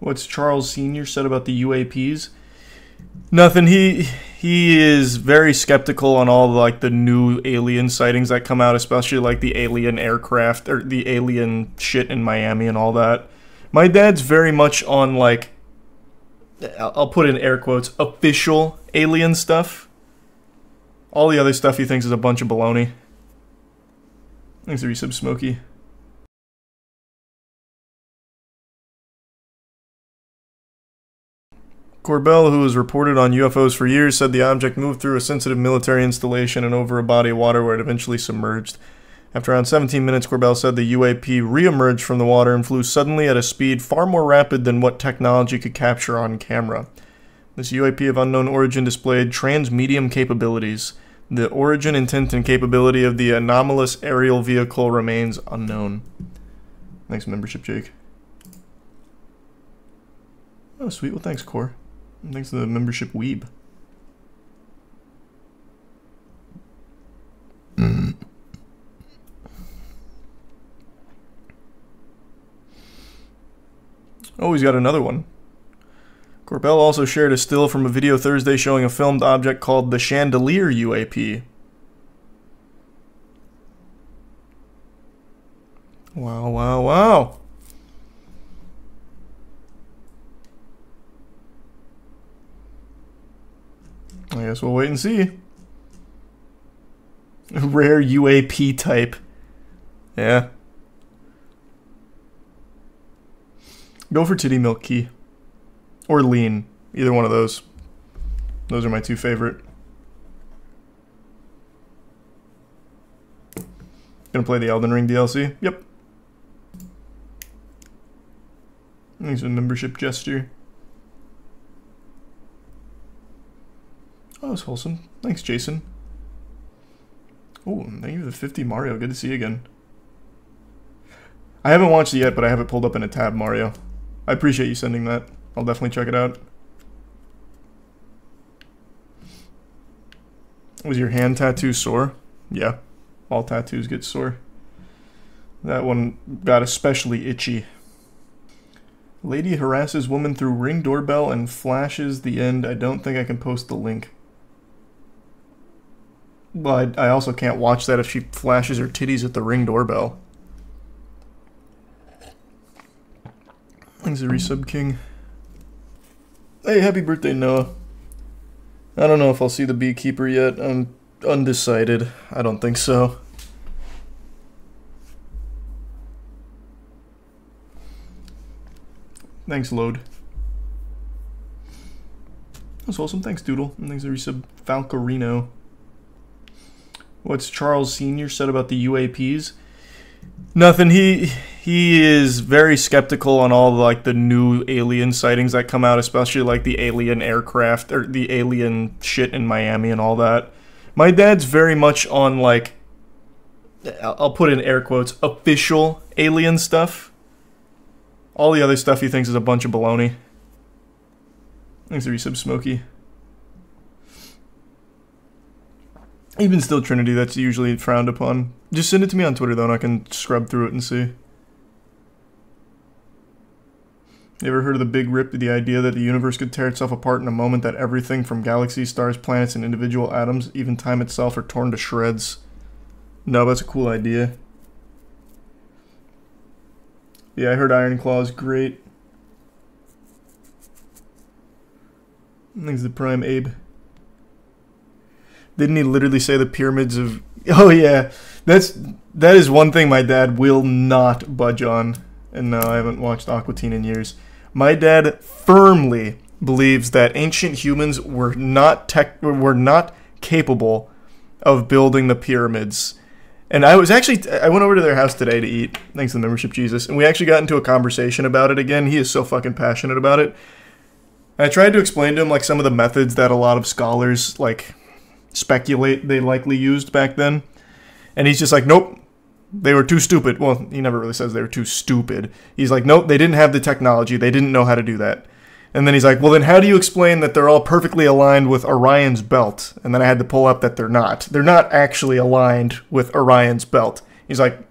What's Charles Sr. said about the UAPs? Nothing. He is very skeptical on all like the new alien sightings that come out, especially like the alien aircraft or the alien shit in Miami and all that. My dad's very much on like, I'll put in air quotes, official alien stuff. All the other stuff he thinks is a bunch of baloney. Thanks for resub, Smokey. Corbell, who has reported on UFOs for years, said the object moved through a sensitive military installation and over a body of water where it eventually submerged. After around 17 minutes, Corbell said the UAP re-emerged from the water and flew suddenly at a speed far more rapid than what technology could capture on camera. This UAP of unknown origin displayed transmedium capabilities. The origin, intent, and capability of the anomalous aerial vehicle remains unknown. Thanks, membership, Jake. Oh, sweet. Well, thanks, Core. And thanks to the membership, Weeb. Oh, he's got another one. Corbell also shared a still from a video Thursday showing a filmed object called the Chandelier UAP. Wow, wow, wow. I guess we'll wait and see. Rare UAP type. Yeah. Go for titty milk key. Or lean. Either one of those. Those are my two favorite. Gonna play the Elden Ring DLC? Yep. Thanks for the membership gesture. Oh, that's wholesome. Thanks, Jason. Oh, thank you for the 50, Mario. Good to see you again. I haven't watched it yet, but I have it pulled up in a tab, Mario. I appreciate you sending that. I'll definitely check it out. Was your hand tattoo sore? Yeah. All tattoos get sore. That one got especially itchy. Lady harasses woman through Ring doorbell and flashes the end. I don't think I can post the link. Well, I also can't watch that if she flashes her titties at the Ring doorbell. Thanks, Resub King. Hey, happy birthday, Noah. I don't know if I'll see the Beekeeper yet. I'm undecided. I don't think so. Thanks, Load. That's awesome. Thanks, Doodle. And thanks, Resub Falcorino. What's Charles Sr. said about the UAPs? Nothing. He is very skeptical on all like the new alien sightings that come out, especially like the alien aircraft or the alien shit in Miami and all that. My dad's very much on like, I'll put in air quotes, official alien stuff. All the other stuff he thinks is a bunch of baloney. Thanks for resub, Smokey. Even still, Trinity, that's usually frowned upon. Just send it to me on Twitter, though, and I can scrub through it and see. You ever heard of the Big Rip, the idea that the universe could tear itself apart in a moment, that everything from galaxies, stars, planets, and individual atoms, even time itself, are torn to shreds? No, that's a cool idea. Yeah, I heard Iron Claw is great. Thanks to Prime Abe. Didn't he literally say the pyramids of... Oh yeah, that is one thing my dad will not budge on. And no, I haven't watched Aqua Teen in years. My dad firmly believes that ancient humans were not capable of building the pyramids. And I went over to their house today to eat, thanks to the membership, Jesus, and we actually got into a conversation about it again. He is so fucking passionate about it. And I tried to explain to him like some of the methods that a lot of scholars like speculate they likely used back then. And he's just like, nope, they were too stupid. Well, he never really says they were too stupid. He's like, nope, they didn't have the technology. They didn't know how to do that. And then he's like, well, then how do you explain that they're all perfectly aligned with Orion's belt? And then I had to pull up that they're not. They're not actually aligned with Orion's belt. He's like,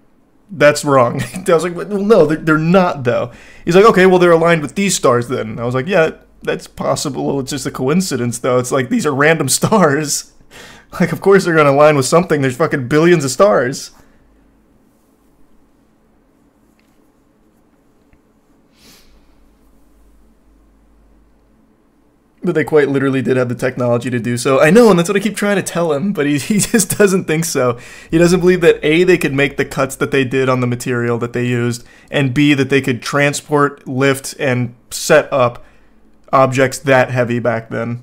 that's wrong. I was like, well, no, they're not, though. He's like, okay, well, they're aligned with these stars then. And I was like, yeah, that's possible. It's just a coincidence, though. It's like, these are random stars. Like, of course they're going to align with something. There's fucking billions of stars. But they quite literally did have the technology to do so. I know, and that's what I keep trying to tell him, but he just doesn't think so. He doesn't believe that A, they could make the cuts that they did on the material that they used, and B, that they could transport, lift, and set up objects that heavy back then.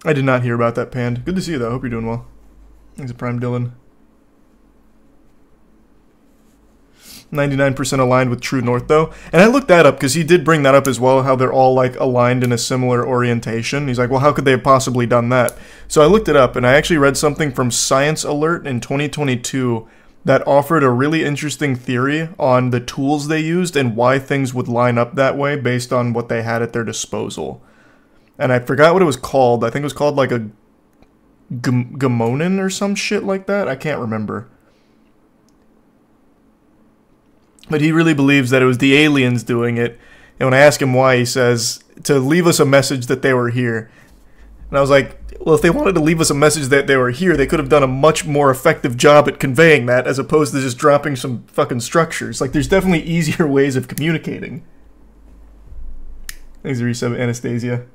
I did not hear about that, Pand. Good to see you, though. Hope you're doing well. Thanks, Prime Dylan. 99% aligned with True North, though. And I looked that up because he did bring that up as well, how they're all like aligned in a similar orientation. He's like, well, how could they have possibly done that? So I looked it up, and I actually read something from Science Alert in 2022 that offered a really interesting theory on the tools they used and why things would line up that way based on what they had at their disposal. And I forgot what it was called. I think it was called like a Gamonin or some shit like that. I can't remember. But he really believes that it was the aliens doing it. And when I ask him why, he says, to leave us a message that they were here. And I was like, well, if they wanted to leave us a message that they were here, they could have done a much more effective job at conveying that, as opposed to just dropping some fucking structures. Like, there's definitely easier ways of communicating. Thanks, Resub, Anastasia.